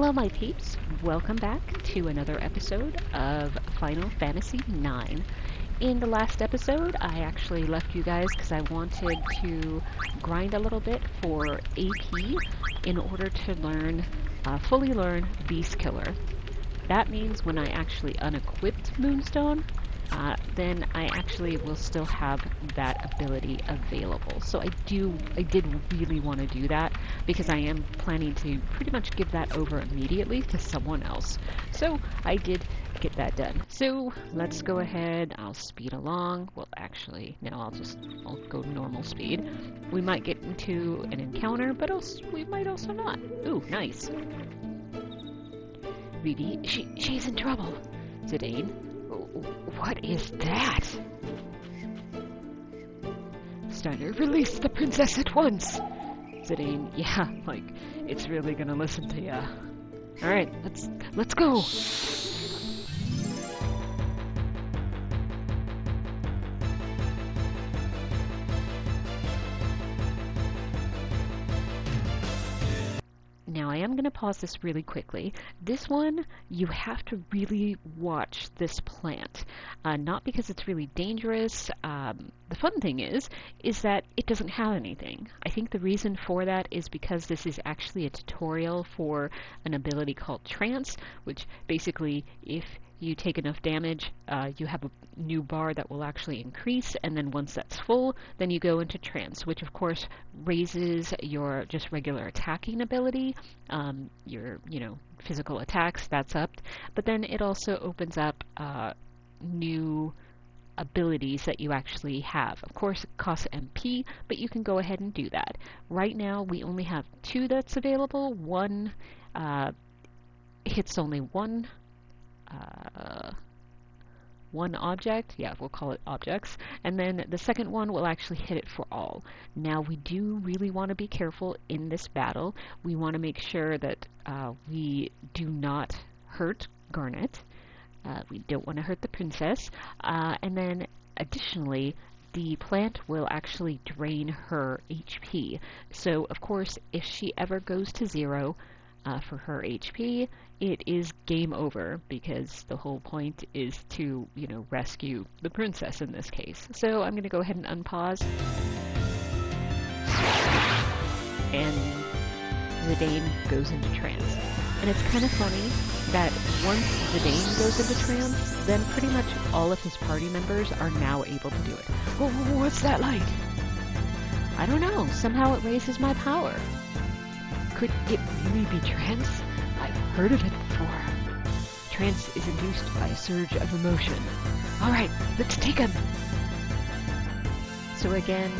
Hello my peeps, welcome back to another episode of Final Fantasy IX. In the last episode, I actually left you guys because I wanted to grind a little bit for AP in order to fully learn Beast Killer. That means when I actually unequipped Moonstone, then I actually will still have that ability available. So I did really want to do that because I am planning to pretty much give that over immediately to someone else. So I did get that done. So let's go ahead, I'll speed along. Well, actually, no, I'll go normal speed. We might get into an encounter, but we might also not. Ooh, nice. Vivi, she's in trouble. Zidane. What is that? Steiner, release the princess at once! Zidane, yeah, like, it's really gonna listen to ya. Alright, let's go! Now, I am going to pause this really quickly. This one, you have to really watch this plant. Not because it's really dangerous. The fun thing is that it doesn't have anything. I think the reason for that is because this is actually a tutorial for an ability called Trance, which basically, if you take enough damage, you have a new bar that will actually increase, and then once that's full, then you go into Trance, which of course raises your just regular attacking ability, your, physical attacks, that's up, but then it also opens up new abilities that you actually have. Of course, it costs MP, but you can go ahead and do that. Right now, we only have 2 that's available. One hits only one object, yeah, we'll call it objects, and then the second one will actually hit it for all. Now, we do really want to be careful in this battle. We want to make sure that we do not hurt Garnet. We don't want to hurt the princess, and then additionally, the plant will actually drain her HP. So, of course, if she ever goes to 0, for her HP, it is game over, because the whole point is to, rescue the princess in this case. So I'm going to go ahead and unpause. And Zidane goes into trance. And it's kind of funny that once Zidane goes into trance, then pretty much all of his party members are now able to do it. What's that like? I don't know. Somehow it raises my power. Could it really be trance? I've heard of it before. Trance is induced by a surge of emotion. Alright, let's take him! So again,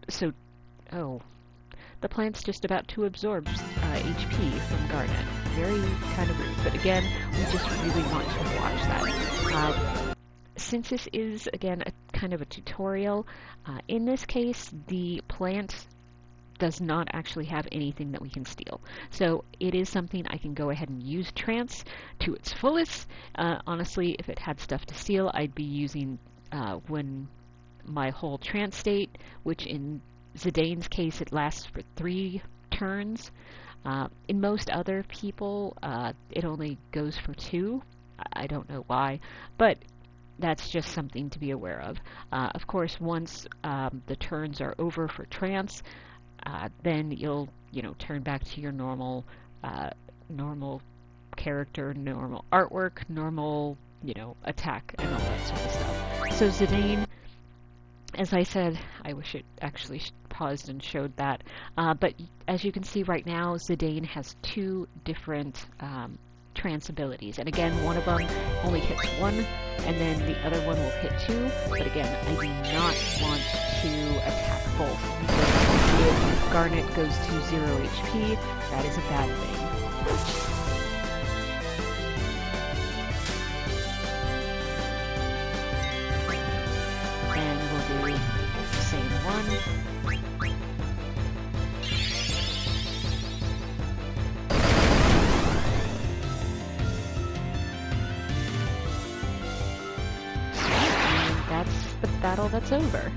the plant's just about to absorb HP from Garnet. Very kind of rude, but again, we just really want to watch that. Since this is, again, a kind of a tutorial, in this case, the plant does not actually have anything that we can steal. So it is something I can go ahead and use Trance to its fullest. Honestly, if it had stuff to steal, I'd be using when my whole trance state, which in Zidane's case it lasts for 3 turns. In most other people, it only goes for 2. I don't know why, but that's just something to be aware of. Of course, once the turns are over for Trance, then you'll, turn back to your normal character, normal artwork, normal, attack, and all that sort of stuff. So Zidane, as I said, I wish it actually paused and showed that, but as you can see right now, Zidane has 2 different trance abilities, and again, one of them only hits 1, and then the other one will hit 2, but again, I do not want to attack both. If Garnet goes to 0 HP, that is a bad thing. And we'll do the same one. And that's the battle that's over.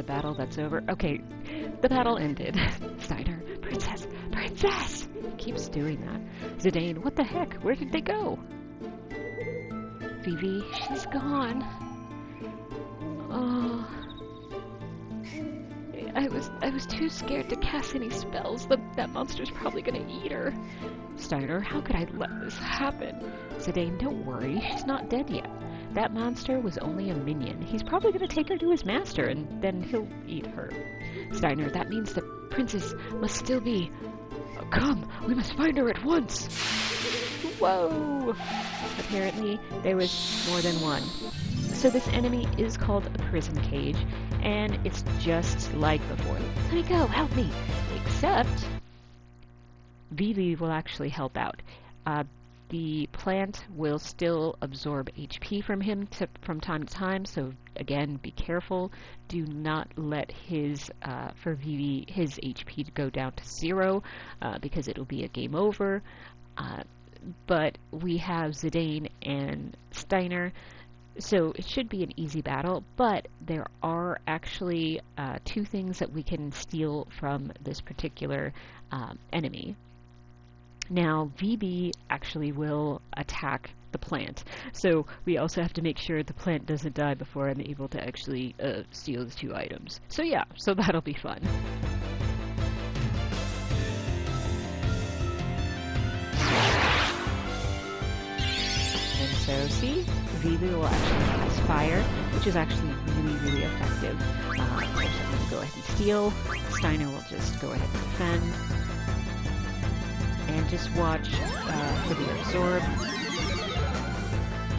the battle that's over. Okay, The battle ended. Steiner, princess, princess! He keeps doing that. Zidane, what the heck? Where did they go? Vivi, she's gone. Oh. I was too scared to cast any spells. That monster's probably gonna eat her. Steiner, how could I let this happen? Zidane, don't worry, she's not dead yet. That monster was only a minion. He's probably gonna take her to his master, and then he'll eat her. Steiner, that means the princess must still be... Oh, come, we must find her at once! Whoa! Apparently, there was more than one. So this enemy is called a prison cage, and it's just like before. Let me go, help me! Except, Vivi will actually help out. The plant will still absorb HP from him from time to time, so again, be careful. Do not let for Vivi, his HP go down to 0, because it'll be a game over. But we have Zidane and Steiner, so it should be an easy battle, but there are actually 2 things that we can steal from this particular enemy. Now, VB actually will attack the plant, so we also have to make sure the plant doesn't die before I'm able to actually steal the 2 items. So yeah, so that'll be fun. And so, see, VB will actually cast fire, which is actually really, really effective. Of course, I'm going to go ahead and steal. Steiner will just go ahead and defend. And just watch for the absorb.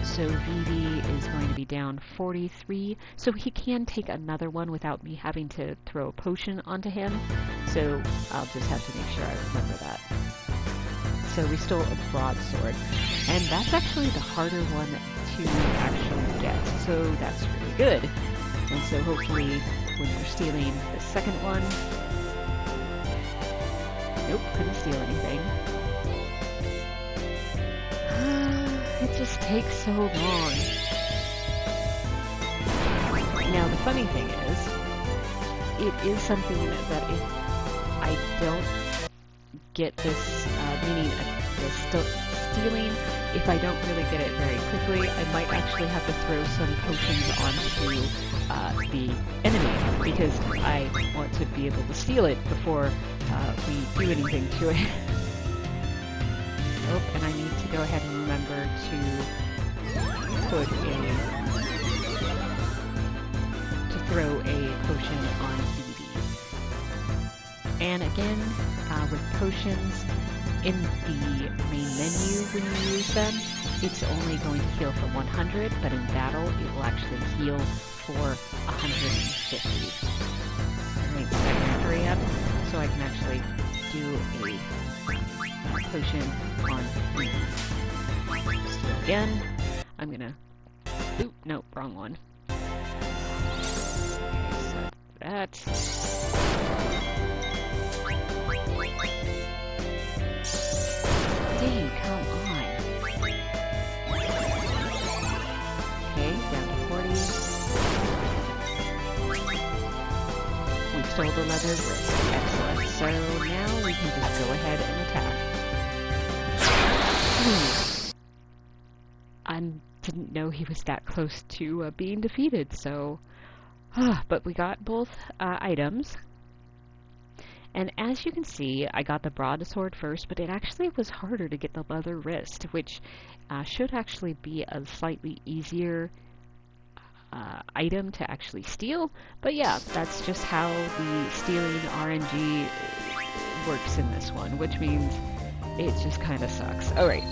So VV is going to be down 43, so he can take another one without me having to throw a potion onto him. So I'll just have to make sure I remember that. So we stole a broadsword, and that's actually the harder one to actually get, so that's really good. And so hopefully when we're stealing the second one, nope, couldn't steal anything. It just takes so long. Now the funny thing is, it is something that if I don't get this, meaning the stealing, if I don't really get it very quickly, I might actually have to throw some potions onto the enemy, because I want to be able to steal it before we do anything to it. Oh, and I need to go ahead and remember to throw a potion on BB. And again, with potions, in the main menu when you use them, it's only going to heal for 100, but in battle, it will actually heal for 150. Alright, so I can hurry up so I can actually do a potion on me. Steal again. I'm gonna... Oop, nope, wrong one. Okay, so that... Dang, come on. Okay, down to 40. We stole the leather wrist. Excellent. So now we can just go ahead and attack. I didn't know he was that close to being defeated, so... but we got both items. And as you can see, I got the broadsword first, but it actually was harder to get the leather wrist, which should actually be a slightly easier item to actually steal. But yeah, that's just how the stealing RNG works in this one, which means it just kind of sucks. Alright.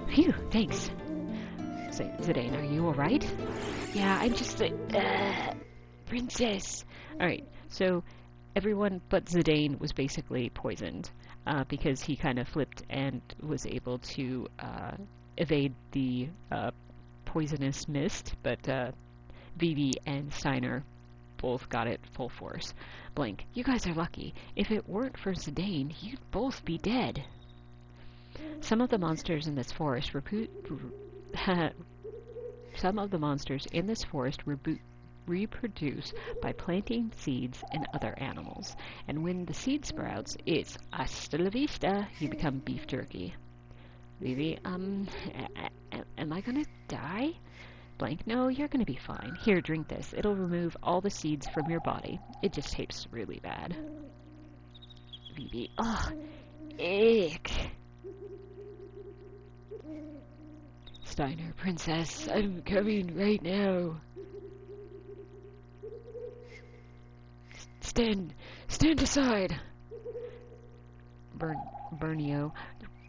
Phew, thanks. Zidane, are you alright? Yeah, I'm just princess. Alright, so everyone but Zidane was basically poisoned because he kind of flipped and was able to evade the poisonous mist, but Vivi and Steiner both got it full force. Blank, you guys are lucky. If it weren't for Zidane, you'd both be dead. Some of the monsters in this forest reproduce by planting seeds in other animals. And when the seed sprouts, it's hasta la vista. You become beef jerky. Vivi, am I gonna die? Blank, no, you're gonna be fine. Here, drink this. It'll remove all the seeds from your body. It just tastes really bad. Vivi, ugh, ick. Steiner, princess, I'm coming right now. Stand aside. Bernio,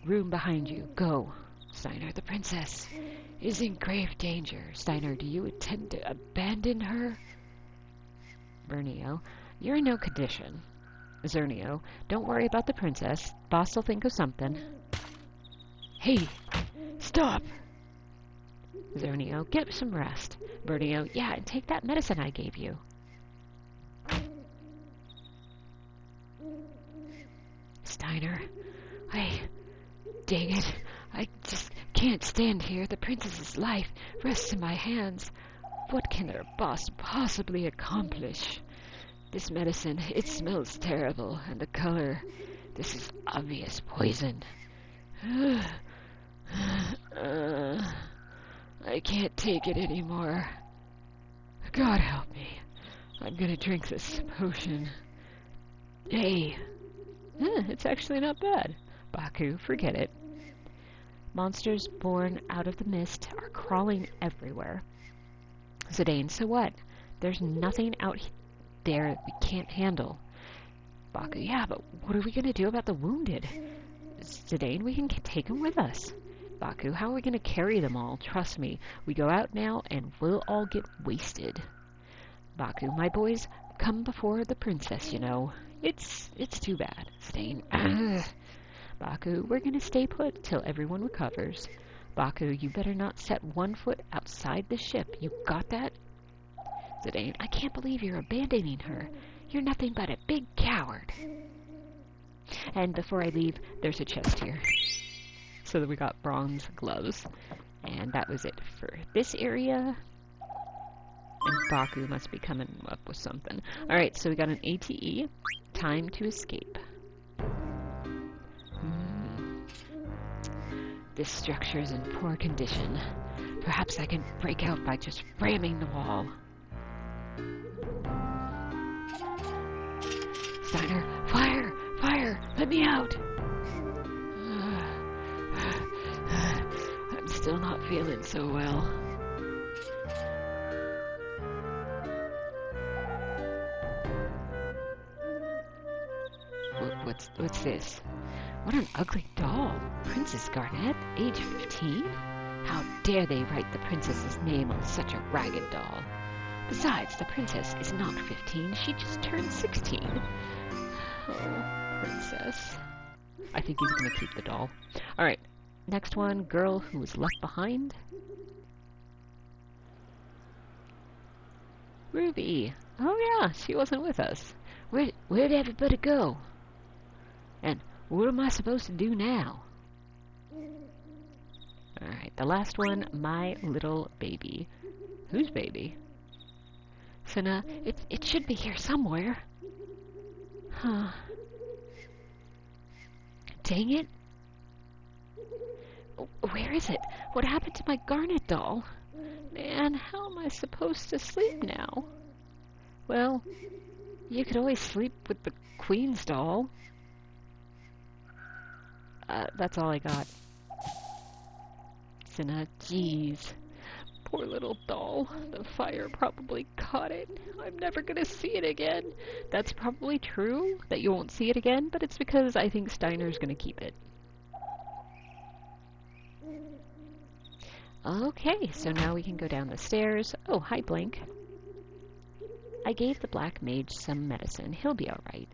room behind you. Go. Steiner, the princess is in grave danger. Steiner, do you intend to abandon her? Bernio, you're in no condition. Zernio, don't worry about the princess. Boss will think of something. Hey, stop! Zernio, get some rest. Bernio, yeah, and take that medicine I gave you. Steiner, dang it, I just can't stand here. The princess's life rests in my hands. What can their boss possibly accomplish? This medicine, it smells terrible, and the color, this is obvious poison. I can't take it anymore. God help me. I'm gonna drink this potion. Hey. It's actually not bad. Baku, forget it. Monsters born out of the mist are crawling everywhere. Zidane, so what? There's nothing out there we can't handle. Baku, yeah, but what are we gonna do about the wounded? Zidane, we can take them with us. Baku, how are we gonna carry them all? Trust me, we go out now and we'll all get wasted. Baku, my boys come before the princess, you know. It's too bad. Zidane, Baku, we're gonna stay put till everyone recovers. Baku, you better not set one foot outside the ship. You got that? Zidane, I can't believe you're abandoning her. You're nothing but a big coward. And before I leave, there's a chest here. So that we got bronze gloves. And that was it for this area. And Baku must be coming up with something. Alright, so we got an ATE. Time to escape. This structure is in poor condition. Perhaps I can break out by just ramming the wall. Steiner, fire! Fire! Let me out! I'm still not feeling so well. What's this? What an ugly doll! Princess Garnet, age 15? How dare they write the princess's name on such a ragged doll? Besides, the princess is not 15, she just turned 16. Oh, princess. I think he's gonna keep the doll. Alright, next one, girl who was left behind. Ruby. Oh yeah, she wasn't with us. Where'd everybody go? And what am I supposed to do now? Alright, the last one, my little baby. Whose baby? Sina, it should be here somewhere. Huh. Dang it. Where is it? What happened to my Garnet doll? Man, how am I supposed to sleep now? Well, you could always sleep with the Queen's doll. That's all I got. Sina, jeez. Poor little doll. The fire probably caught it. I'm never gonna see it again. That's probably true, that you won't see it again, but it's because I think Steiner's gonna keep it. Okay, so now we can go down the stairs. Oh, hi, Blink. I gave the black mage some medicine. He'll be alright.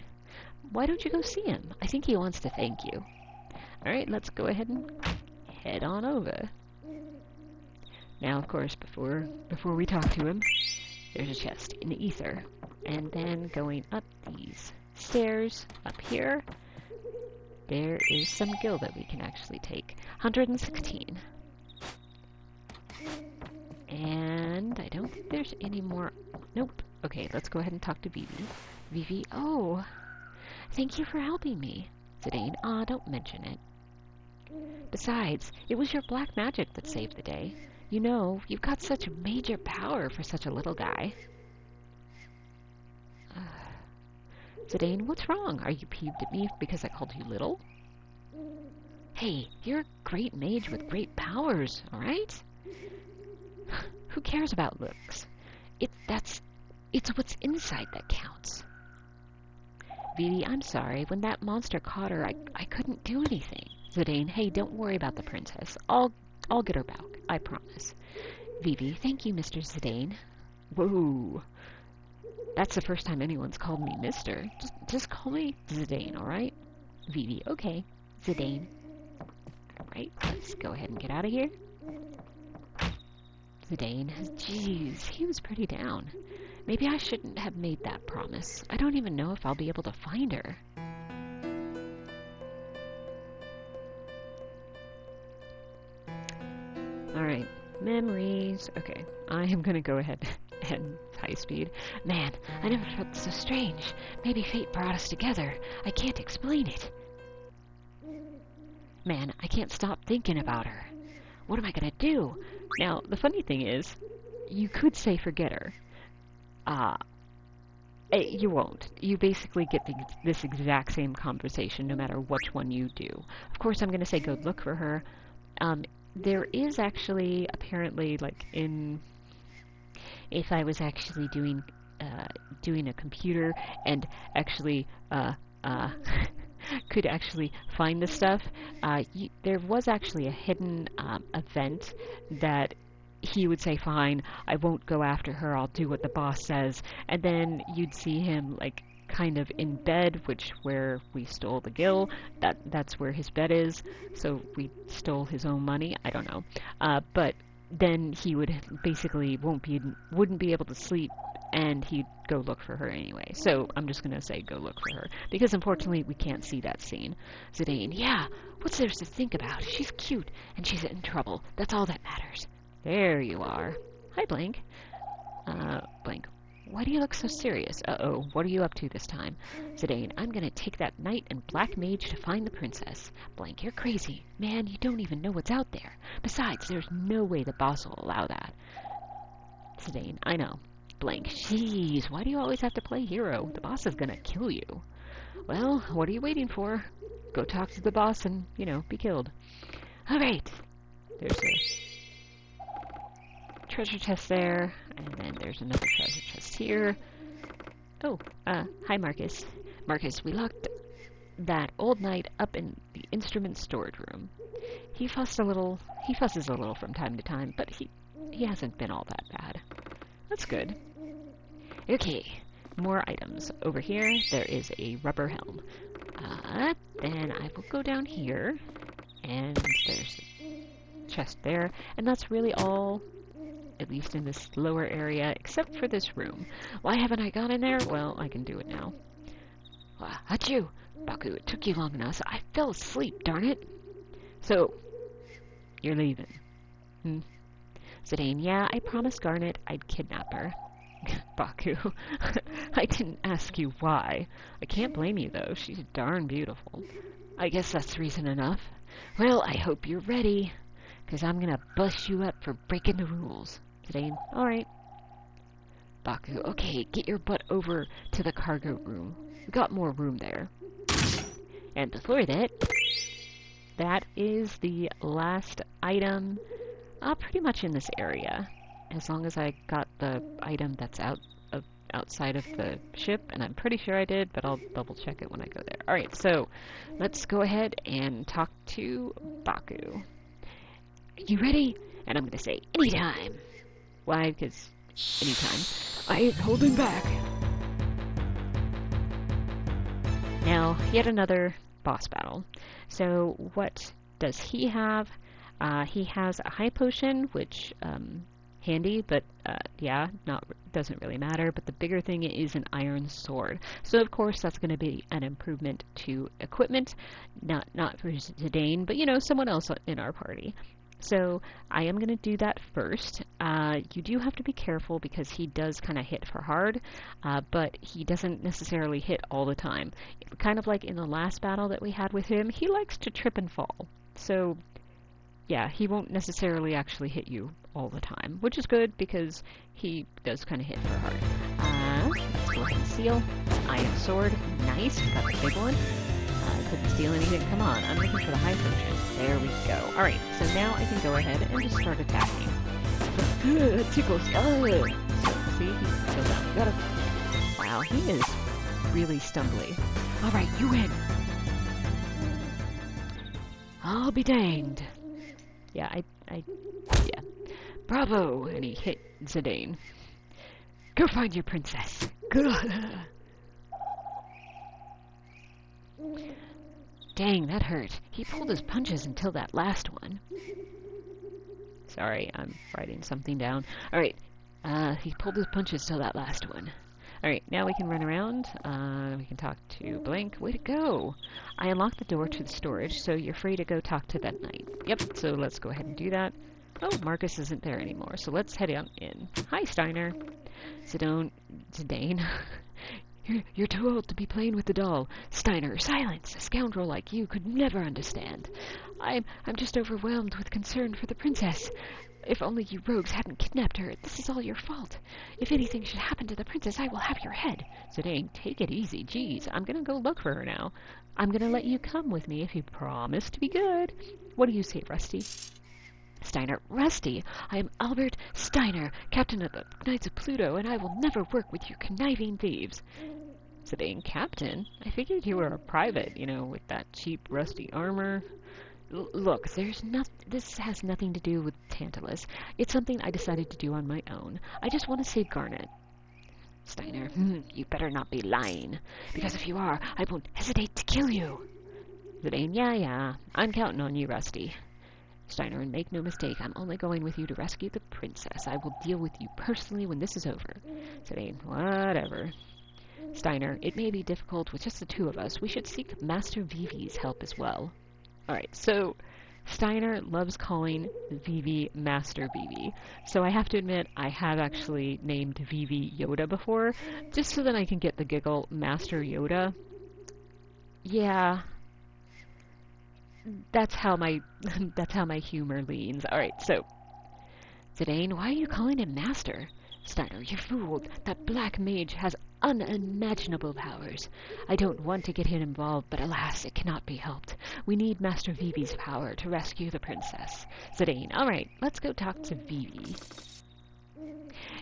Why don't you go see him? I think he wants to thank you. Alright, let's go ahead and head on over. Now, of course, before we talk to him, there's a chest in the ether. And then going up these stairs, up here, there is some gil that we can actually take. 116. And I don't think there's any more Nope. Okay, let's go ahead and talk to Vivi. Vivi, oh, thank you for helping me. Zidane, don't mention it. Besides, it was your black magic that saved the day. You know, you've got such major power for such a little guy. Zidane, what's wrong? Are you peeved at me because I called you little? Hey, you're a great mage with great powers, alright? Who cares about looks? It's what's inside that counts. Vivi, I'm sorry. When that monster caught her, I couldn't do anything. Zidane, hey, don't worry about the princess. I'll get her back. I promise. Vivi, thank you, Mr. Zidane. Whoa. That's the first time anyone's called me Mister. Just call me Zidane, alright? Vivi, okay. Zidane. Alright, let's go ahead and get out of here. Zidane, jeez, he was pretty down. Maybe I shouldn't have made that promise. I don't even know if I'll be able to find her. Alright, memories. Okay, I am gonna go ahead and high speed. Man, I never felt so strange. Maybe fate brought us together. I can't explain it. Man, I can't stop thinking about her. What am I gonna do? Now, the funny thing is, you could say forget her. You won't. You basically get this exact same conversation no matter which one you do. Of course, I'm gonna say go look for her. There is actually, apparently, like if I was actually doing a computer and actually, could actually find the stuff, there was actually a hidden event that he would say, fine, I won't go after her, I'll do what the boss says, and then you'd see him, like, kind of in bed, which where we stole the gill, that's where his bed is, so we stole his own money, I don't know, but then he would basically wouldn't be able to sleep, and he'd go look for her anyway. So I'm just gonna say go look for her, because unfortunately we can't see that scene. Zidane, yeah, what's there to think about? She's cute, and she's in trouble. That's all that matters. There you are. Hi, Blank. Blank, why do you look so serious? Uh-oh, what are you up to this time? Zidane, I'm gonna take that knight and black mage to find the princess. Blank, you're crazy. Man, you don't even know what's out there. Besides, there's no way the boss will allow that. Zidane, I know. Blank, jeez, why do you always have to play hero? The boss is gonna kill you. Well, what are you waiting for? Go talk to the boss and, be killed. Alright. There's a treasure chest there, and then there's another treasure chest here. Oh, hi Marcus. Marcus, we locked that old knight up in the instrument storage room. He fusses a little from time to time, but he hasn't been all that bad. That's good. Okay, more items. Over here, there is a rubber helm. Then I will go down here, and there's a chest there, and that's really all, at least in this lower area, except for this room. Why haven't I gone in there? Well, I can do it now. Achoo! Baku, it took you long enough. I fell asleep, darn it! So, you're leaving. Zidane, yeah, I promised Garnet I'd kidnap her. Baku, I didn't ask you why. I can't blame you, though. She's darn beautiful. I guess that's reason enough. Well, I hope you're ready, 'cause I'm gonna bust you up for breaking the rules. Zidane, alright. Baku, okay, get your butt over to the cargo room. We got more room there. And before that, that is the last item, pretty much in this area. As long as I got the item that's outside of the ship, and I'm pretty sure I did, but I'll double check it when I go there. Alright, so let's go ahead and talk to Baku. You ready? And I'm gonna say, anytime. Why? Because anytime. I ain't holding back. Now, yet another boss battle. So, what does he have? He has a high potion, which, handy, but, yeah, doesn't really matter. But the bigger thing is an iron sword. So, of course, that's going to be an improvement to equipment. Not for Zidane, but, someone else in our party. So I am going to do that first. You do have to be careful because he does kind of hit for hard, but he doesn't necessarily hit all the time. Kind of like in the last battle that we had with him, he likes to trip and fall. So yeah, he won't necessarily actually hit you all the time, which is good because he does kind of hit for hard. Let's go ahead and seal. Iron sword, nice, we got the big one. Couldn't steal anything. Come on, I'm looking for the high potion. There we go. Alright, so now I can go ahead and just start attacking. It tickles. Oh! So, see, he's still down. Got him. Wow, he is really stumbly. Alright, you win. I'll be danged. Yeah, yeah. Bravo! And he hit Zidane. Go find your princess. Good. Dang, that hurt. He pulled his punches until that last one. Sorry, I'm writing something down. Alright, he pulled his punches till that last one. Alright, now we can run around. We can talk to Blank. Way to go! I unlocked the door to the storage, so you're free to go talk to that knight. Yep, so let's go ahead and do that. Oh, Marcus isn't there anymore, so let's head on in. Hi, Steiner. Zidane. You're too old to be playing with the doll. Steiner, silence! A scoundrel like you could never understand. I'm just overwhelmed with concern for the princess. If only you rogues hadn't kidnapped her. This is all your fault. If anything should happen to the princess, I will have your head. Zidane, take it easy. Jeez, I'm gonna go look for her now. I'm gonna let you come with me if you promise to be good. What do you say, Rusty? Steiner, Rusty, I am Albert Steiner, captain of the Knights of Pluto, and I will never work with you conniving thieves. Zidane, captain? I figured you were a private, you know, with that cheap, rusty armor. Look, this has nothing to do with Tantalus. It's something I decided to do on my own. I just want to save Garnet. Steiner, you better not be lying, because if you are, I won't hesitate to kill you. Zidane, yeah, I'm counting on you, Rusty. Steiner, and make no mistake, I'm only going with you to rescue the princess. I will deal with you personally when this is over. Zidane, whatever. Steiner, it may be difficult with just the two of us. We should seek Master Vivi's help as well. Alright, so Steiner loves calling Vivi Master Vivi. So I have to admit, I have actually named Vivi Yoda before, just so that I can get the giggle Master Yoda. Yeah. That's how my humor leans. Alright, so Zidane, why are you calling him Master? Steiner, you fool. That black mage has unimaginable powers. I don't want to get him involved, but alas, it cannot be helped. We need Master Vivi's power to rescue the princess. Zidane, alright, let's go talk to Vivi.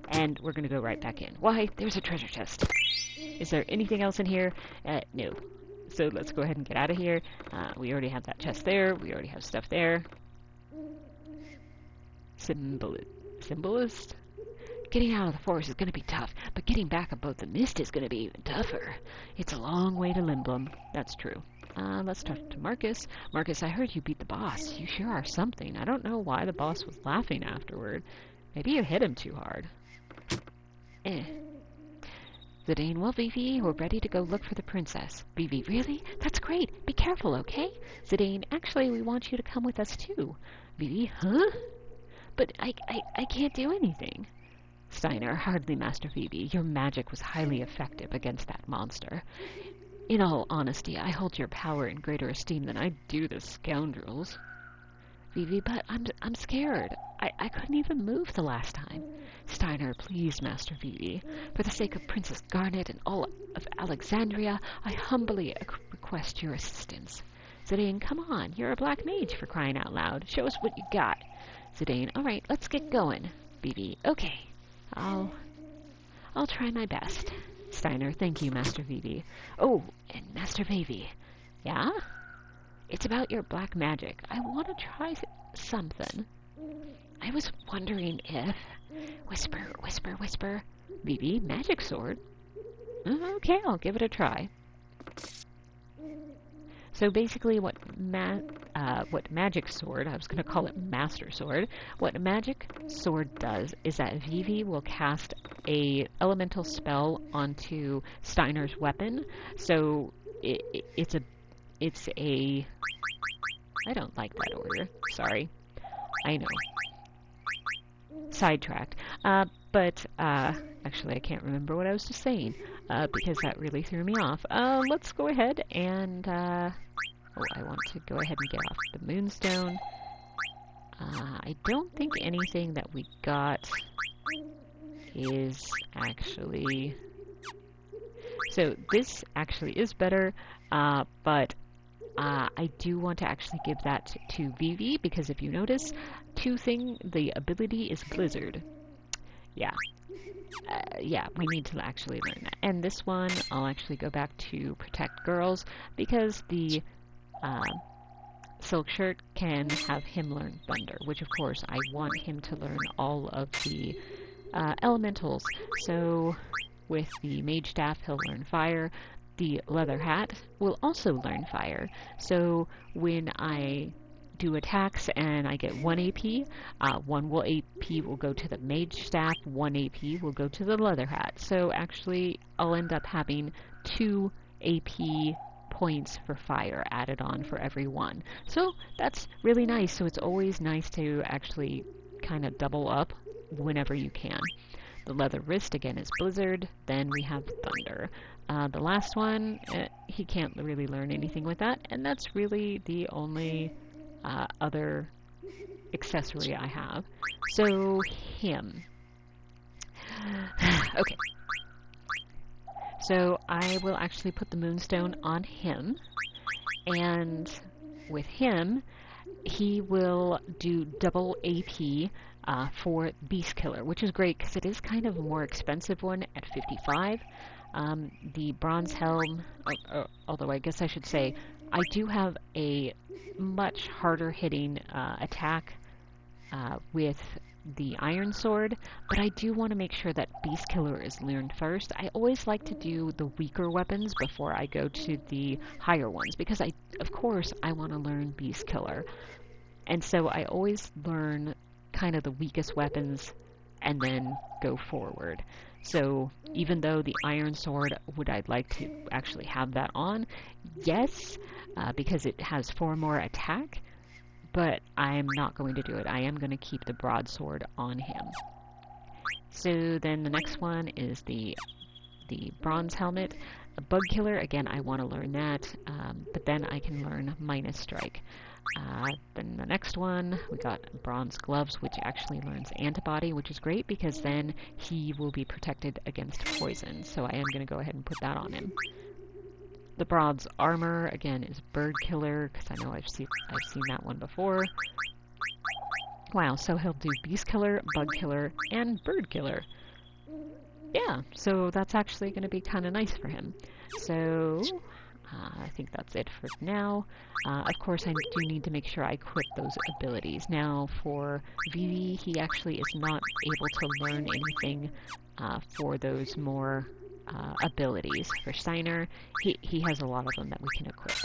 And we're gonna go right back in. Why, there's a treasure chest. Is there anything else in here? No. So let's go ahead and get out of here. We already have that chest there. We already have stuff there. Symbolist? Getting out of the forest is going to be tough, but getting back above the mist is going to be even tougher. It's a long way to Limblum. That's true. Let's talk to Marcus. Marcus, I heard you beat the boss. You sure are something. I don't know why the boss was laughing afterward. Maybe you hit him too hard. Zidane, well, Vivi, we're ready to go look for the princess. Vivi, really? That's great. Be careful, okay? Zidane, actually, we want you to come with us, too. Vivi, huh? But I can't do anything. Steiner, hardly Master Vivi. Your magic was highly effective against that monster. In all honesty, I hold your power in greater esteem than I do the scoundrels. Vivi, but I'm scared. I couldn't even move the last time. Steiner, please, Master Vivi. For the sake of Princess Garnet and all of Alexandria, I humbly request your assistance. Zidane, come on. You're a black mage, for crying out loud. Show us what you got. Zidane, alright, let's get going. Vivi, okay. I'll try my best. Steiner, thank you, Master Vivi. Oh, and Master Vivi. Yeah? It's about your black magic. I want to try something. I was wondering if... Whisper, whisper, whisper. Vivi, magic sword? Okay, I'll give it a try. So basically what magic sword, I was going to call it master sword, what magic sword does is that Vivi will cast a elemental spell onto Steiner's weapon. So it's a I don't like that order. Sorry. I know. Sidetracked. Actually, I can't remember what I was just saying, because that really threw me off. Let's go ahead and, oh, I want to go ahead and get off the Moonstone. I don't think anything that we got is actually... So this actually is better, but I do want to actually give that to Vivi, because if you notice, the ability is Blizzard. Yeah. Yeah, we need to actually learn that. And this one, I'll actually go back to Protect Girls, because the Silk Shirt can have him learn Thunder, which of course I want him to learn all of the elementals. So with the Mage Staff, he'll learn Fire. The Leather Hat will also learn Fire. So when I do attacks and I get 1 AP, 1 AP will go to the Mage Staff, 1 AP will go to the Leather Hat. So actually, I'll end up having 2 AP points for Fire added on for every one. So that's really nice. So it's always nice to actually kind of double up whenever you can. The Leather Wrist, again, is Blizzard. Then we have Thunder. The last one, he can't really learn anything with that, and that's really the only other accessory I have. So, him. Okay. So, I will actually put the Moonstone on him, and with him, he will do double AP for Beast Killer, which is great because it is kind of a more expensive one at 55. The Bronze Helm, although I guess I should say, I do have a much harder hitting attack with the Iron Sword, but I do want to make sure that Beast Killer is learned first. I always like to do the weaker weapons before I go to the higher ones, because of course, I want to learn Beast Killer. And so I always learn kind of the weakest weapons and then go forward. So even though the Iron Sword, I'd like to actually have that on? Yes, because it has 4 more attack, but I'm not going to do it. I am going to keep the broadsword on him. So then the next one is the Bronze Helmet. A Bug Killer, again, I want to learn that, but then I can learn Minus Strike. Then the next one, we got Bronze Gloves, which actually learns Antibody, which is great because then he will be protected against poison. So I am going to go ahead and put that on him. The Bronze Armor, again, is Bird Killer, because I know I've seen that one before. Wow, so he'll do Beast Killer, Bug Killer, and Bird Killer. Yeah, so that's actually going to be kind of nice for him. So I think that's it for now. Of course, I do need to make sure I equip those abilities. Now, for Vivi, he actually is not able to learn anything for those more abilities. For Steiner, he has a lot of them that we can equip.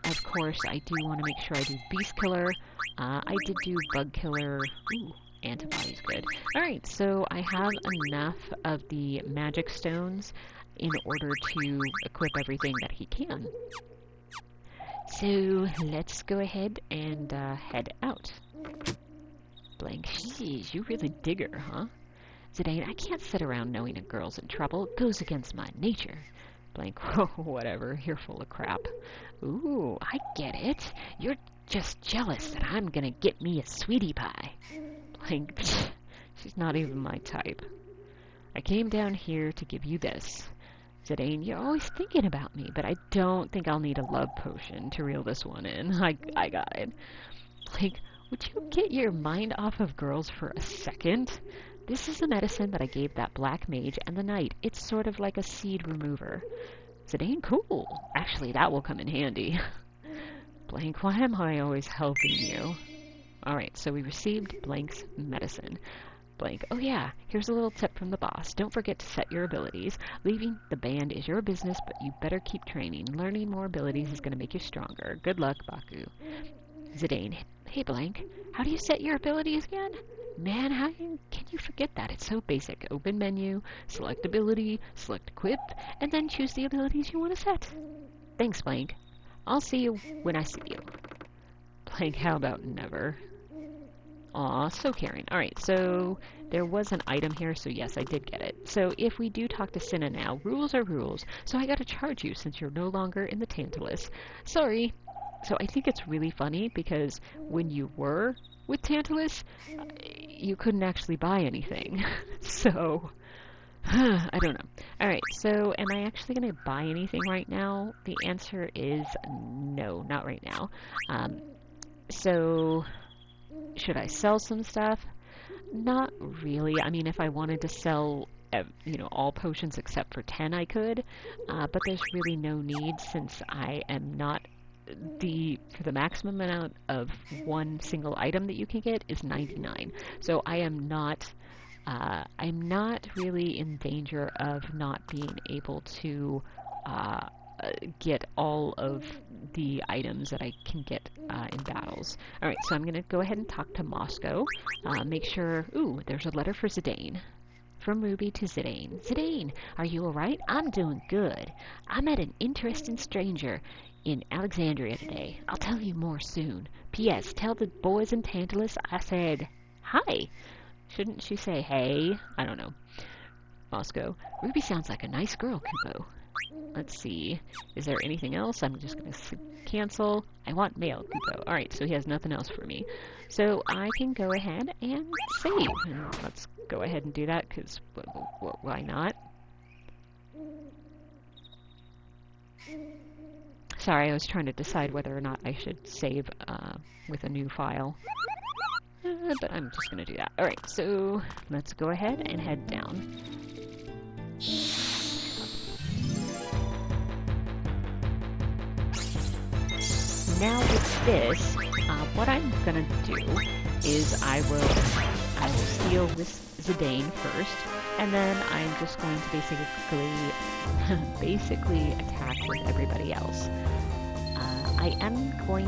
Of course, I do want to make sure I do Beast Killer. I did do Bug Killer. Ooh, Antibody's good. Alright, so I have enough of the magic stones in order to equip everything that he can. So let's go ahead and head out. Blank, jeez, you really dig her, huh? Zidane, I can't sit around knowing a girl's in trouble. It goes against my nature. Blank, whatever, you're full of crap. Ooh, I get it. You're just jealous that I'm gonna get me a sweetie pie. Blank, she's not even my type. I came down here to give you this. Zidane, you're always thinking about me, but I don't think I'll need a love potion to reel this one in. I got it. Like, would you get your mind off of girls for a second? This is the medicine that I gave that black mage and the knight. It's sort of like a seed remover. Zidane, cool. Actually, that will come in handy. Blank, why am I always helping you? Alright, so we received Blank's medicine. Blank, oh yeah, here's a little tip from the boss. Don't forget to set your abilities. Leaving the band is your business, but you better keep training. Learning more abilities is going to make you stronger. Good luck, Baku. Zidane, hey Blank, how do you set your abilities again? Man, how can you forget that? It's so basic. Open menu, select ability, select equip, and then choose the abilities you want to set. Thanks, Blank. I'll see you when I see you. Blank, how about never? Aw, so caring. Alright, so there was an item here, so yes, I did get it. So if we do talk to Cinna now, rules are rules, so I gotta charge you since you're no longer in the Tantalus. Sorry. So I think it's really funny because when you were with Tantalus, you couldn't actually buy anything. So, I don't know. Alright, so am I actually going to buy anything right now? The answer is no, not right now. So, should I sell some stuff? Not really. I mean, if I wanted to sell, all potions except for 10, I could. But there's really no need since I am not for the maximum amount of one single item that you can get is 99. So I'm not really in danger of not being able to get all of the items that I can get in battles. Alright, so I'm going to go ahead and talk to Moscow. Make sure... Ooh, there's a letter for Zidane. From Ruby to Zidane. Zidane, are you alright? I'm doing good. I met an interesting stranger in Alexandria today. I'll tell you more soon. P.S. Tell the boys in Tantalus I said hi. Shouldn't she say hey? I don't know. Moscow. Ruby sounds like a nice girl, Kupo. Let's see. Is there anything else? I'm just going to cancel. I want mail, Kupo. Alright, so he has nothing else for me. So I can go ahead and save. And let's go ahead and do that, because why not? Sorry, I was trying to decide whether or not I should save with a new file. But I'm just going to do that. Alright, so let's go ahead and head down. Now with this, what I'm going to do is I will steal this Zidane first, and then I'm just going to basically attack with everybody else. I am going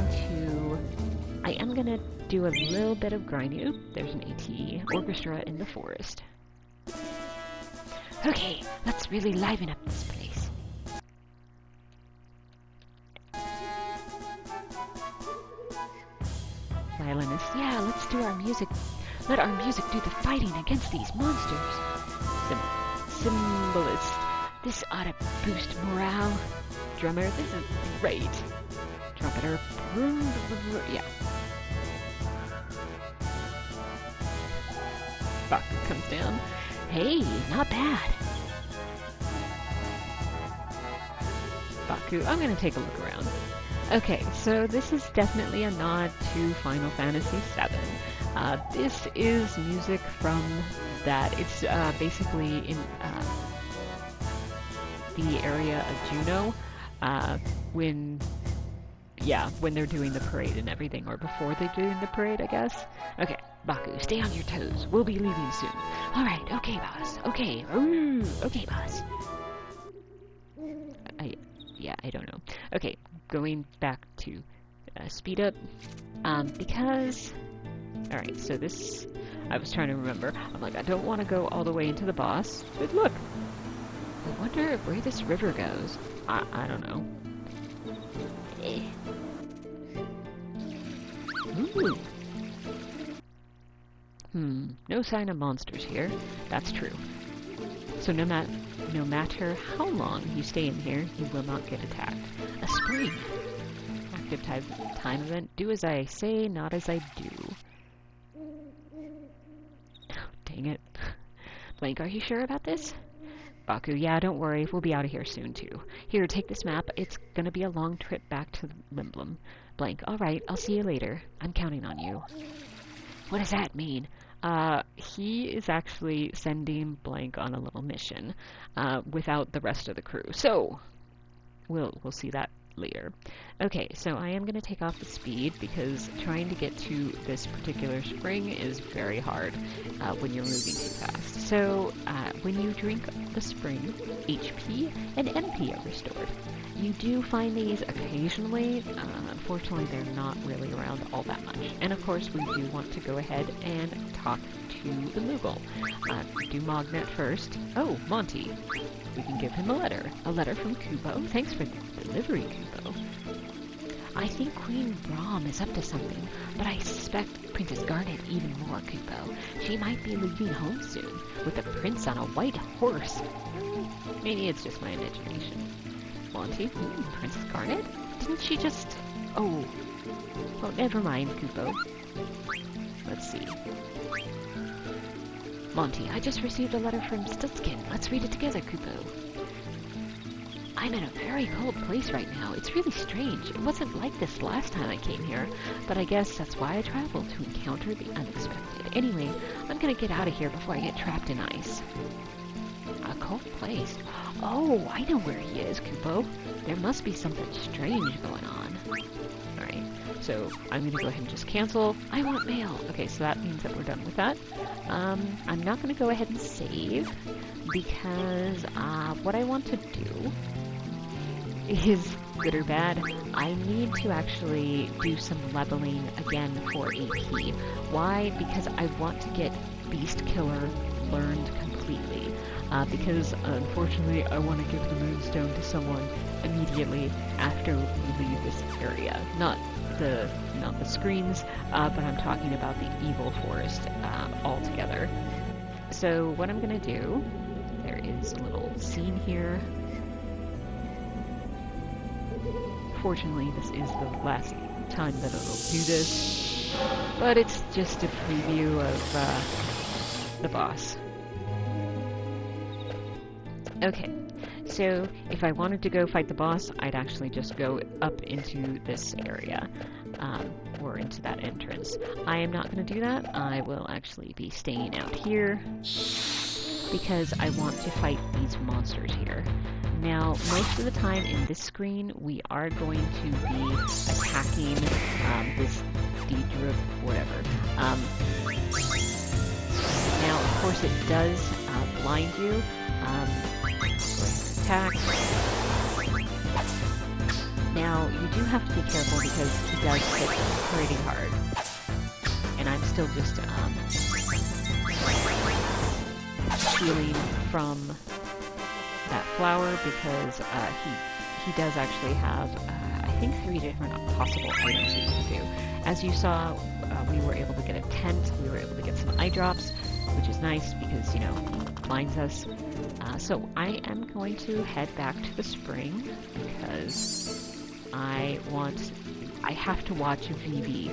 to do a little bit of grinding. Oop, there's an ATE orchestra in the forest. Okay, let's really liven up this place. Violinist, yeah, let's do our music. Let our music do the fighting against these monsters. Symbolist, this ought to boost morale. Drummer, this is great. Trumpeter, yeah. Baku comes down. Hey, not bad. Baku, I'm gonna take a look around. Okay, so this is definitely a nod to Final Fantasy VII. This is music from that. It's basically in the area of Juno, when they're doing the parade and everything, or before they're doing the parade, I guess. Okay, Baku, stay on your toes. We'll be leaving soon. Alright, okay, boss. Okay, okay, boss. I don't know. Okay, going back to speed up, because... Alright, so this... I was trying to remember. I'm like, I don't want to go all the way into the boss, but look! I wonder where this river goes. I don't know. Ooh. No sign of monsters here. That's true. So no matter how long you stay in here, you will not get attacked. A spring! Active time event. Do as I say, not as I do. Oh, dang it. Blank, are you sure about this? Baku, yeah, don't worry. We'll be out of here soon, too. Here, take this map. It's gonna be a long trip back to Limblum. Blank, alright, I'll see you later. I'm counting on you. What does that mean? He is actually sending Blank on a little mission, without the rest of the crew. So, we'll see that later. Okay, so I am going to take off the speed because trying to get to this particular spring is very hard when you're moving too fast. So, when you drink the spring, HP and MP are restored. You do find these occasionally. Unfortunately, they're not really around all that much. And of course, we do want to go ahead and talk to the Moogle. Do Mognet first. Oh, Monty. We can give him a letter. A letter from Kubo. Thanks for the delivery, Kubo. I think Queen Brahm is up to something, but I suspect Princess Garnet even more, Kupo. She might be leaving home soon, with a prince on a white horse. Maybe it's just my imagination. Monty? Princess Garnet? Didn't she just... Oh, never mind, Kupo. Let's see. Monty, I just received a letter from Stutzkin. Let's read it together, Kupo. I'm in a very cold place right now. It's really strange. It wasn't like this last time I came here, but I guess that's why I traveled, to encounter the unexpected. Anyway, I'm gonna get out of here before I get trapped in ice. A cold place? Oh, I know where he is, Kupo. There must be something strange going on. Alright, so I'm gonna go ahead and just cancel. I want mail. Okay, so that means that we're done with that. I'm not gonna go ahead and save, because what I want to do is, good or bad, I need to actually do some leveling again for AP. Why? Because I want to get Beast Killer learned completely. Because unfortunately I want to give the Moonstone to someone immediately after we leave this area. Not the screens, but I'm talking about the Evil Forest altogether. So what I'm gonna do, there is a little scene here. Fortunately, this is the last time that it'll do this, but it's just a preview of the boss. Okay, so if I wanted to go fight the boss, I'd actually just go up into this area, or into that entrance. I am not going to do that. I will actually be staying out here, because I want to fight these monsters here. Now, most of the time in this screen, we are going to be attacking this Deidre, whatever. Now, of course, it does blind you. Attack. Now, you do have to be careful because he does hit pretty hard. And I'm still just healing from that flower because he does actually have, I think, 3 different possible items that you can do. As you saw, we were able to get a tent, we were able to get some eye drops, which is nice because, you know, he blinds us. So I am going to head back to the spring because I have to watch Vivi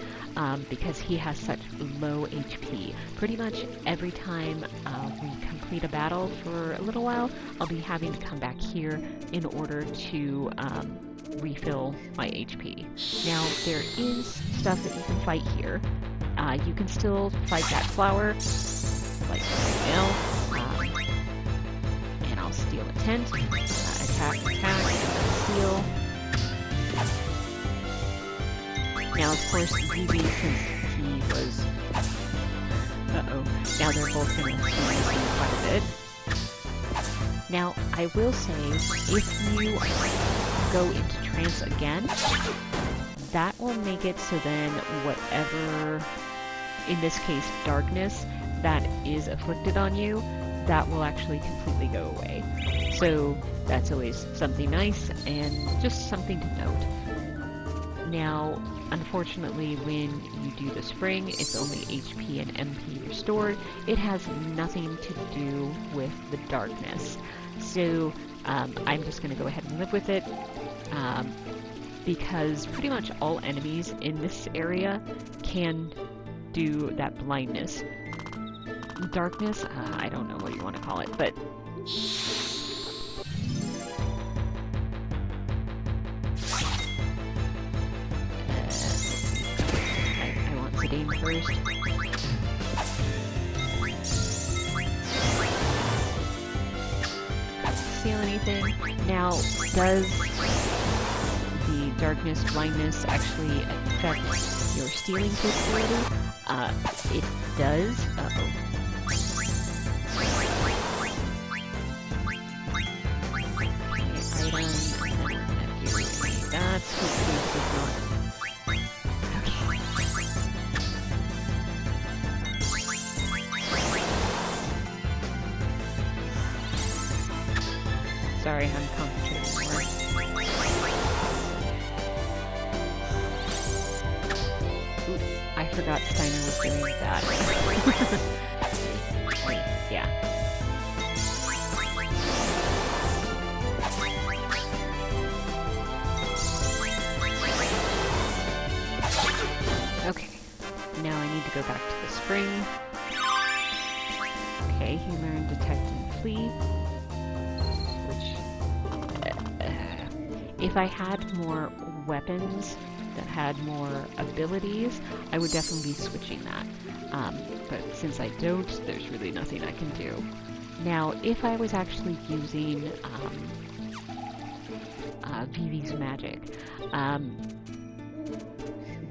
because he has such low HP. Pretty much every time we complete a battle for a little while, I'll be having to come back here in order to refill my HP. Now, there is stuff that you can fight here. You can still fight that flower, like right now. And I'll steal a tent, attack, steal. Now, of course, Vivi, since he was... now they're both going to be missing quite a bit. Now, I will say, if you go into trance again, that will make it so then whatever, in this case, darkness, that is afflicted on you, that will actually completely go away. So, that's always something nice, and just something to note. Now, unfortunately, when you do the spring, it's only HP and MP restored. It has nothing to do with the darkness. So, I'm just going to go ahead and live with it, because pretty much all enemies in this area can do that blindness. Darkness? I don't know what you want to call it, but... I want Sedane first. Steal anything. Now, does the darkness, blindness actually affect your stealing capability? It does. Uh-oh. Sorry, I'm concentrating more. forgot Steiner was doing that. Yeah. Okay, now I need to go back to the spring. Okay, he learned Detect and Flee, which, if I had more weapons that had more abilities, I would definitely be switching that. But since I don't, there's really nothing I can do. Now, if I was actually using Vivi's magic,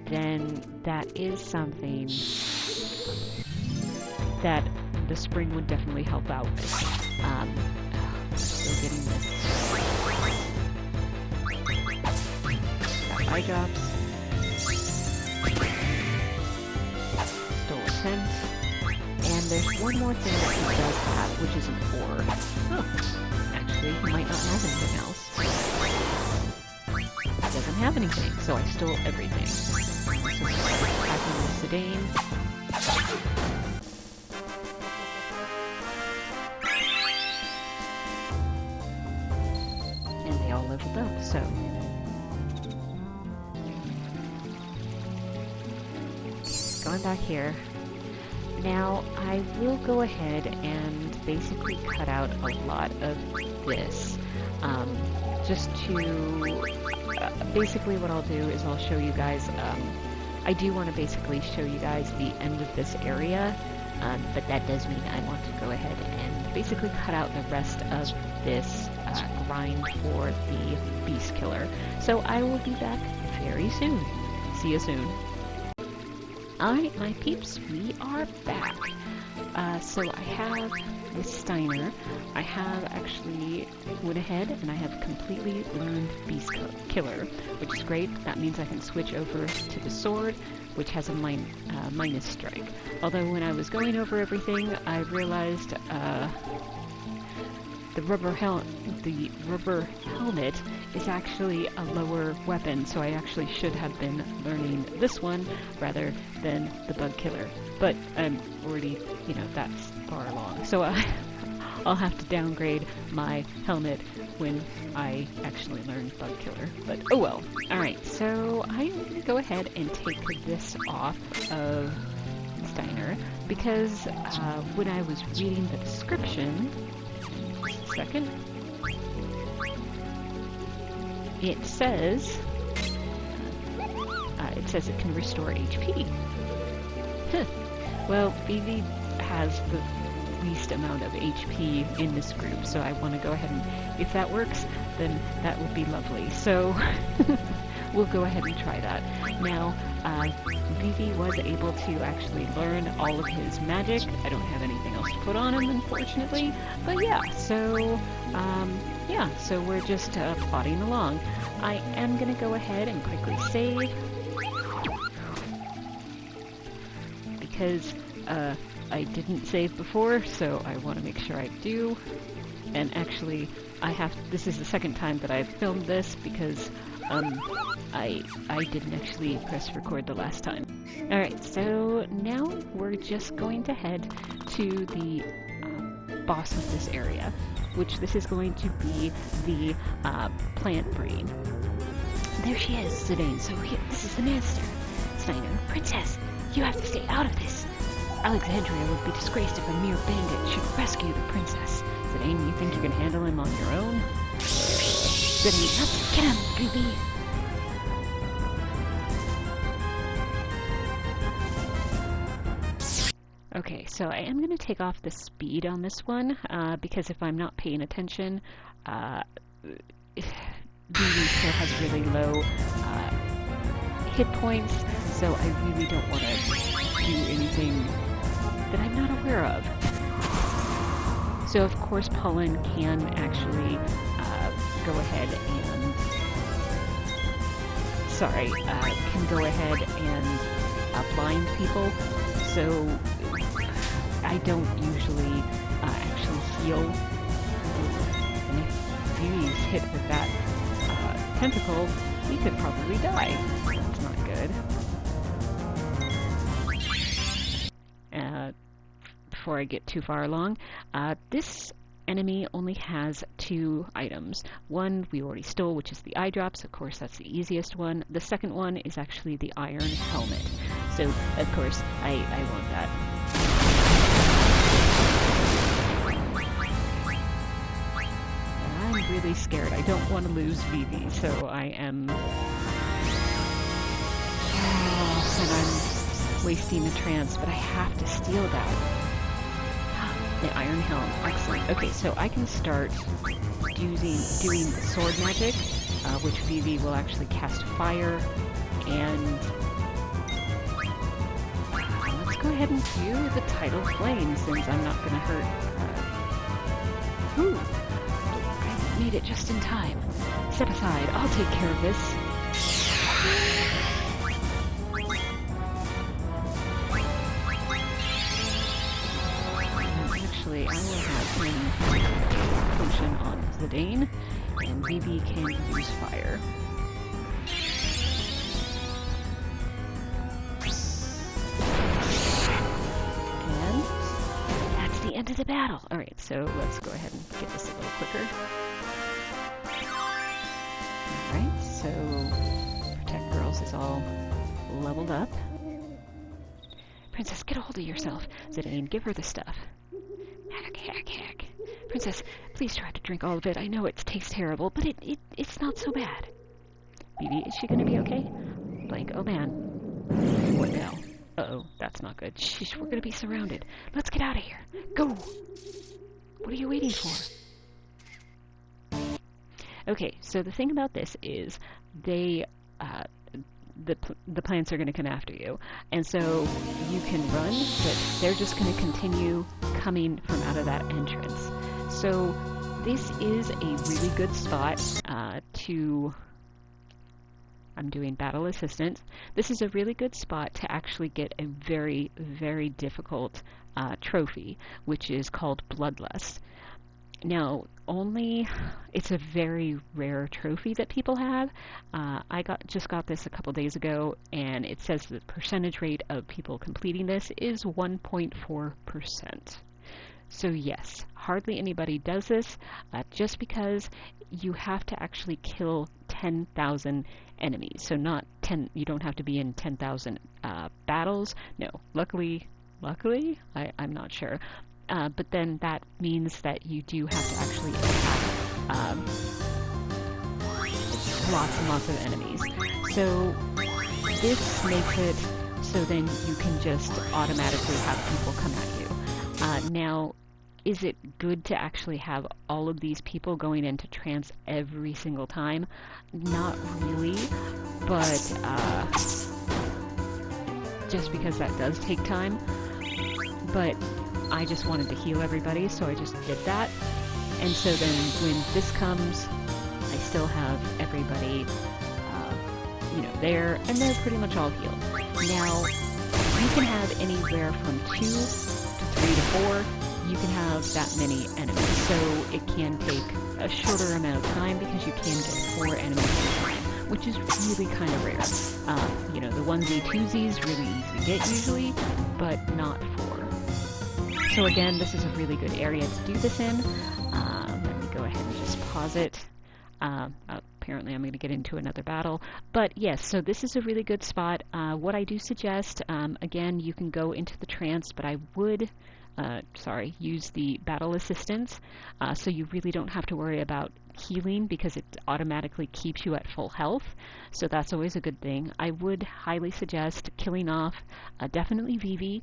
then that is something that the spring would definitely help out with. Still getting this. Got eye drops. Stole a tent. And there's one more thing that he does have, which is an ore. Oh, actually, he might not have anything else. He doesn't have anything, so I stole everything. So attacking with Zidane. And they all leveled up, so... Going back here. Now, I will go ahead and basically cut out a lot of this, just to, basically what I'll do is I'll show you guys, I do want to basically show you guys the end of this area, but that does mean I want to go ahead and basically cut out the rest of this grind for the Beast Killer. So I will be back very soon. See you soon. Alright, my peeps, we are back. So I have, with Steiner, I have actually went ahead and I have completely learned Beast Killer, which is great. That means I can switch over to the sword, which has a minus strike. Although when I was going over everything, I realized the rubber helmet is actually a lower weapon, so I actually should have been learning this one rather than the Bug Killer. But I'm already, that's far along. So I'll have to downgrade my helmet when I actually learn Bug Killer. But oh well. Alright, so I'm going to go ahead and take this off of Steiner because when I was reading the description, second. It says it can restore HP. Huh. Well, Vivi has the least amount of HP in this group, so I want to go ahead and, if that works, then that would be lovely. So we'll go ahead and try that. Now, Vivi was able to actually learn all of his magic. I don't have anything else to put on him, unfortunately. But yeah, so we're just plodding along. I am going to go ahead and quickly save. Because I didn't save before, so I want to make sure I do. And actually, this is the second time that I've filmed this because I didn't actually press record the last time. Alright, so now we're just going to head to the boss of this area, which this is going to be the plant brain. There she is, Zidane. So this is the master. Steiner, princess, you have to stay out of this. Alexandria would be disgraced if a mere bandit should rescue the princess. Zidane, you think you can handle him on your own? Zidane, get him, Vivi! Okay, so I am going to take off the speed on this one, because if I'm not paying attention, Vivi still has really low hit points, so I really don't want to do anything that I'm not aware of. So of course Pollen can actually go ahead and can go ahead and blind people, so I don't usually actually heal. And if Vivi's hit with that tentacle, he could probably die. That's not good. before I get too far along. This enemy only has 2 items. One we already stole, which is the eye drops. Of course, that's the easiest one. The second one is actually the iron helmet. So, of course, I want that. And I'm really scared. I don't want to lose Vivi, so I am... and I'm wasting the trance, but I have to steal that. The iron helm, excellent. Okay, so I can start doing sword magic, which Vivi will actually cast fire, and let's go ahead and do the tidal flame since I'm not going to hurt. Ooh, I made it just in time. Step aside, I'll take care of this. Actually, I will have him potion on Zidane, and Vivi can use fire. And that's the end of the battle. Alright, so let's go ahead and get this a little quicker. Alright, so Protect Girls is all leveled up. Princess, get a hold of yourself. Zidane, give her the stuff. Hack, hack, hack. Princess, please try to drink all of it. I know it tastes terrible, but it's not so bad. Vivi, is she gonna be okay? Blank, oh man. What now? Uh-oh, that's not good. Sheesh, we're gonna be surrounded. Let's get out of here. Go! What are you waiting for? Okay, so the thing about this is they, the plants are going to come after you, and so you can run, but they're just going to continue coming from out of that entrance. So this is a really good spot to... I'm doing battle assistant. This is a really good spot to actually get a very, very difficult trophy, which is called Bloodlust. Now, it's a very rare trophy that people have. I just got this a couple days ago, and it says the percentage rate of people completing this is 1.4%. So yes, hardly anybody does this, just because you have to actually kill 10,000 enemies. So not 10, you don't have to be in 10,000 battles. No, luckily, I'm not sure. But then that means that you do have to actually attack lots and lots of enemies. So this makes it so then you can just automatically have people come at you. Now, is it good to actually have all of these people going into trance every single time? Not really, but just because that does take time. But I just wanted to heal everybody, so I just did that. And so then when this comes, I still have everybody, there, and they're pretty much all healed. Now, you can have anywhere from 2 to 3 to 4. You can have that many enemies, so it can take a shorter amount of time because you can get 4 enemies at a time, which is really kind of rare. The onesie twosies really easy to get usually, but not 4. So again, this is a really good area to do this in. Let me go ahead and just pause it. Apparently I'm going to get into another battle. But yes, so this is a really good spot. What I do suggest, again, you can go into the trance, but I would... use the battle assistance, so you really don't have to worry about healing because it automatically keeps you at full health, so that's always a good thing. I would highly suggest killing off definitely Vivi,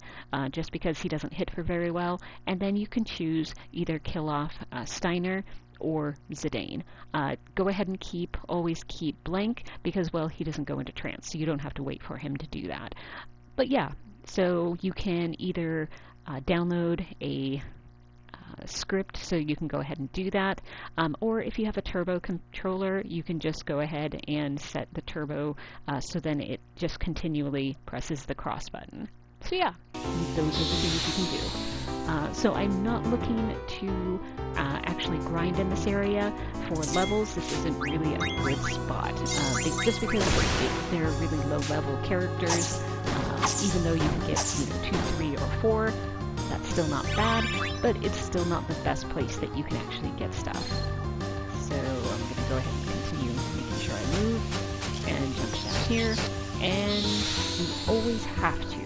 just because he doesn't hit her very well, and then you can choose either kill off Steiner or Zidane. Go ahead and always keep blank because, well, he doesn't go into trance, so you don't have to wait for him to do that. But yeah, so you can either download a script, so you can go ahead and do that, or if you have a turbo controller, you can just go ahead and set the turbo so then it just continually presses the cross button. So yeah, those are the things you can do. So I'm not looking to actually grind in this area for levels. This isn't really a good spot, just because they're really low level characters. Even though you can get 2, 3, or 4, that's Still not bad, but it's still not the best place that you can actually get stuff. So I'm going to go ahead and continue making sure I move and jump down here. And you always have to.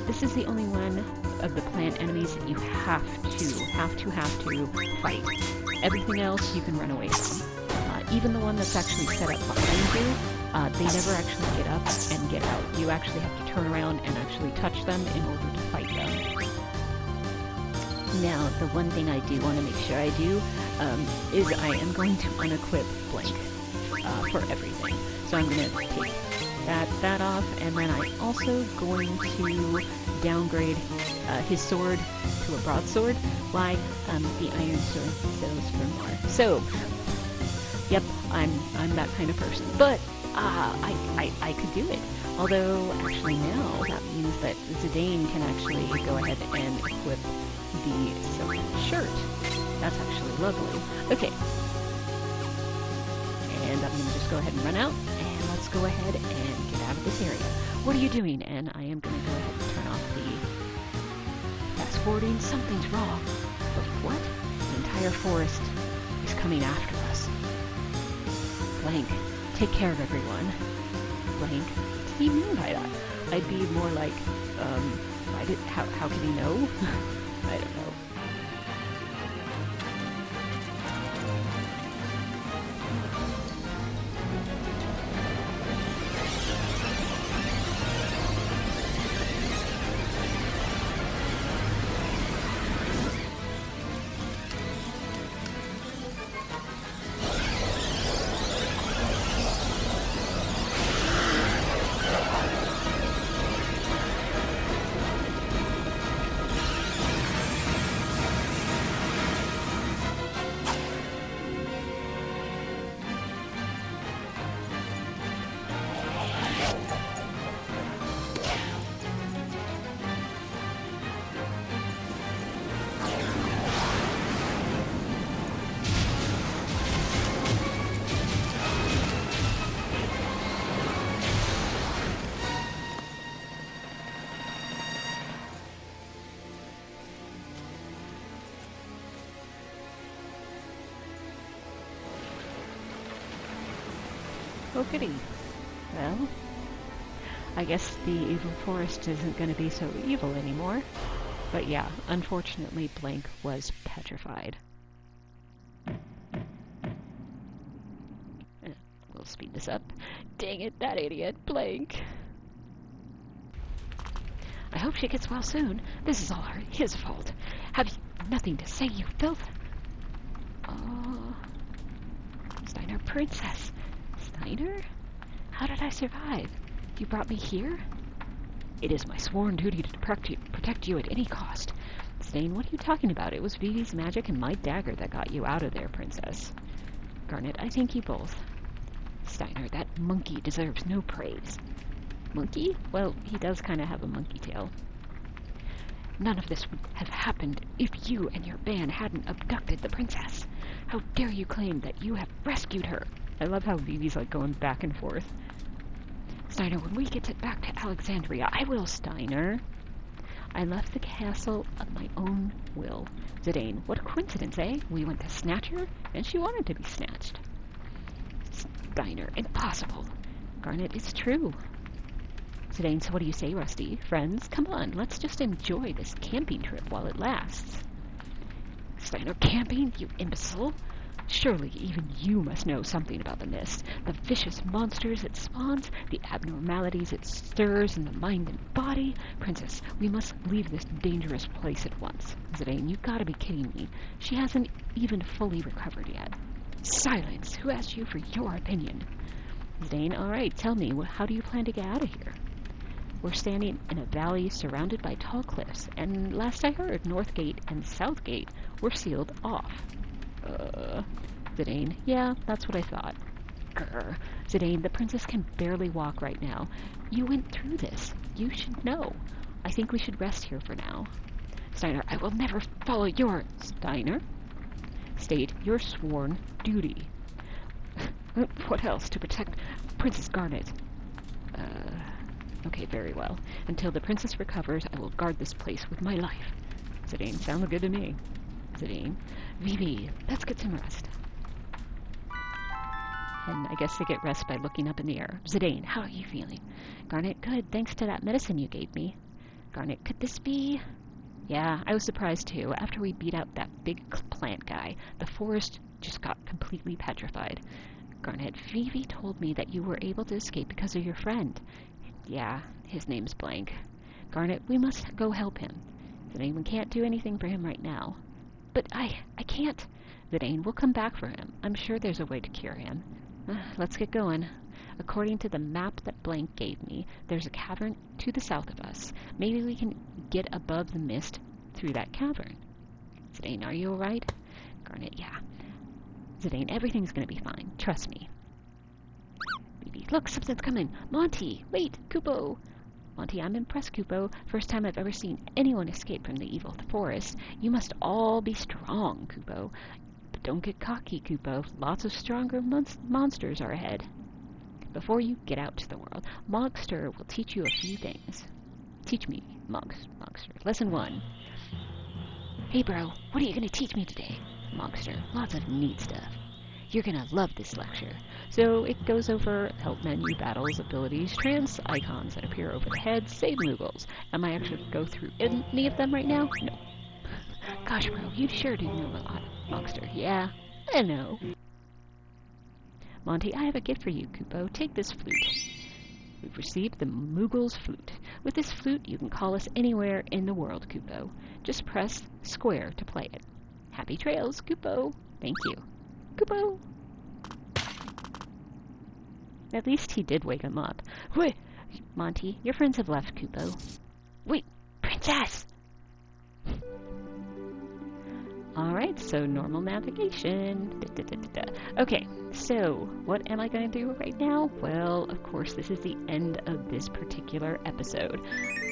This is the only one of the plant enemies that you have to fight. Everything else you can run away from. Even the one that's actually set up behind you, they never actually get up and get out. You actually have to turn around and actually touch them in order to fight them. Now, the one thing I do want to make sure I do is I am going to unequip Blink for everything. So I'm going to take that off, and then I'm also going to downgrade his sword to a broadsword. Why? The iron sword sells for more. So, yep, I'm that kind of person. But I could do it. Although, actually now, that means that Zidane can actually go ahead and equip the silk shirt. That's actually lovely. Okay. And I'm going to just go ahead and run out, and let's go ahead and get out of this area. What are you doing? And I am going to go ahead and turn off the fast forwarding. Something's wrong. But what? The entire forest is coming after us. Blank, take care of everyone. Blank, what do you mean by that? I'd be more like, how can he know? I don't know. Oh goody. Well, I guess the evil forest isn't going to be so evil anymore. But yeah, unfortunately Blank was petrified. We'll speed this up. Dang it, that idiot, Blank. I hope she gets well soon. This is all his fault. Have you nothing to say, you filth? Oh, Steiner Princess. Steiner? How did I survive? You brought me here? It is my sworn duty to protect you at any cost. Zidane, what are you talking about? It was Vivi's magic and my dagger that got you out of there, Princess. Garnet, I thank you both. Steiner, that monkey deserves no praise. Monkey? Well, he does kind of have a monkey tail. None of this would have happened if you and your band hadn't abducted the princess. How dare you claim that you have rescued her? I love how Vivi's like going back and forth. Steiner, when we get back to Alexandria, I will, Steiner. I left the castle of my own will. Zidane, what a coincidence, eh? We went to snatch her, and she wanted to be snatched. Steiner, impossible. Garnet, it's true. Zidane, so what do you say, Rusty? Friends, come on, let's just enjoy this camping trip while it lasts. Steiner, camping, you imbecile? Surely even you must know something about the mist, the vicious monsters it spawns, the abnormalities it stirs in the mind and body. Princess, we must leave this dangerous place at once. Zidane, you've got to be kidding me. She hasn't even fully recovered yet. Silence! Who asked you for your opinion? Zidane, all right, tell me, how do you plan to get out of here? We're standing in a valley surrounded by tall cliffs, and last I heard, North Gate and South Gate were sealed off. Zidane, yeah, that's what I thought. Grr. Zidane, the princess can barely walk right now. You went through this. You should know. I think we should rest here for now. Steiner, I will never follow your... Steiner? State your sworn duty. What else? To protect Princess Garnet. Okay, very well. Until the princess recovers, I will guard this place with my life. Zidane, sounds good to me. Zidane, Vivi, let's get some rest. And I guess they get rest by looking up in the air. Zidane, how are you feeling? Garnet, good, thanks to that medicine you gave me. Garnet, could this be... Yeah, I was surprised too. After we beat out that big plant guy, the forest just got completely petrified. Garnet, Vivi told me that you were able to escape because of your friend. Yeah, his name's blank. Garnet, we must go help him. Zidane, we can't do anything for him right now. But I can't. Zidane, we'll come back for him. I'm sure there's a way to cure him. Let's get going. According to the map that Blank gave me, there's a cavern to the south of us. Maybe we can get above the mist through that cavern. Zidane, are you alright? Garnet, yeah. Zidane, everything's gonna be fine. Trust me. Vivi, look, something's coming. Monty, wait, Kupo. Monty, I'm impressed, Kupo. First time I've ever seen anyone escape from the evil forest. You must all be strong, Kupo. But don't get cocky, Kupo. Lots of stronger monsters are ahead. Before you get out to the world, Mogster will teach you a few things. Teach me, Mogster. Lesson 1. Hey, bro, what are you going to teach me today? Mogster, lots of neat stuff. You're going to love this lecture. So it goes over help menu, battles, abilities, trance, icons that appear over the head, save Moogles. Am I actually going to go through any of them right now? No. Gosh, bro, you sure do know a lot, Mogster. Yeah, I know. Monty, I have a gift for you, Kupo. Take this flute. We've received the Moogle's flute. With this flute, you can call us anywhere in the world, Kupo. Just press square to play it. Happy trails, Kupo. Thank you. Kupo. At least he did wake him up. Wait, Monty, your friends have left, Kupo. Wait, princess! Alright, so normal navigation. Okay, so what am I going to do right now? Well, of course, this is the end of this particular episode.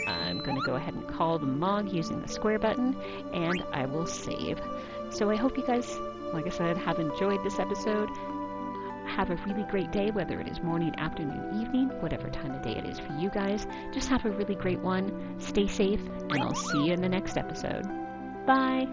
I'm going to go ahead and call the Mog using the square button, and I will save. So I hope you guys, like I said, have enjoyed this episode. Have a really great day, whether it is morning, afternoon, evening, whatever time of day it is for you guys. Just have a really great one. Stay safe, and I'll see you in the next episode. Bye!